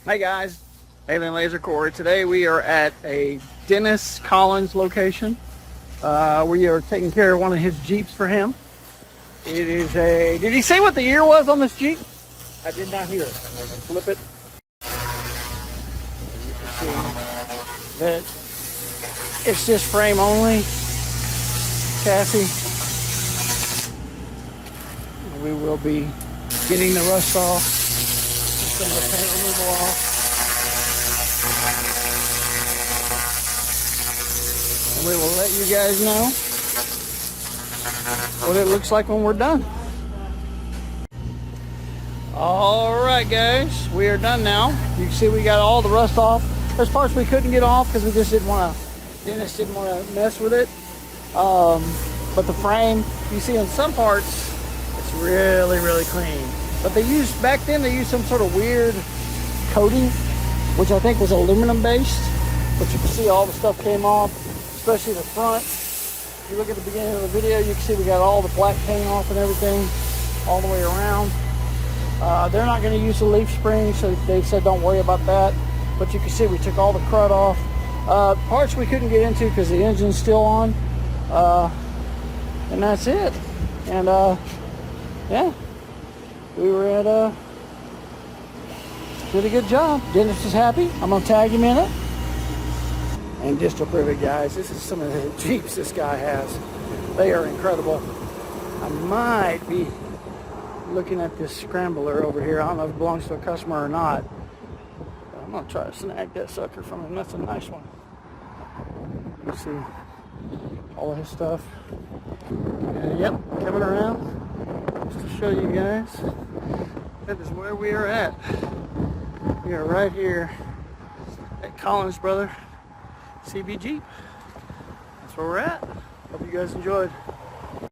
Hey guys, Alien Laser Corey. Today we are at a Dennis Collins location. We are taking care of one of his Jeeps for him. It is a, did he say what the year was on this Jeep? I did not hear it. Flip it. You can see that it's just frame only chassis. We will be getting the rust off, some of the paint removal off. And we will let you guys know what it looks like when we're done. All right, guys, we are done now. You can see we got all the rust off. There's parts we couldn't get off because we just didn't want to. Dennis didn't want to mess with it. But the frame, you see, in some parts, it's really, really clean. But they used back then. They used some sort of weird coating, which I think was aluminum based. But you can see all the stuff came off, especially the front. If you look at the beginning of the video, you can see we got all the black paint off and everything all the way around. They're not going to use the leaf spring, so they said don't worry about that. But you can see we took all the crud off. Parts we couldn't get into because the engine's still on. And that's it. And yeah, we were at did a good job. Dennis is happy. I'm going to tag him in it. And just to prove it, guys, this is some of the Jeeps this guy has. They are incredible. I might be looking at this scrambler over here. I don't know if it belongs to a customer or not. But I'm going to try to snag that sucker from him. That's a nice one. You see all of his stuff. And yep, coming around just to show you guys. That is where we are at. We are right here at Collins Brother CB Jeep. That's where we're at. Hope you guys enjoyed.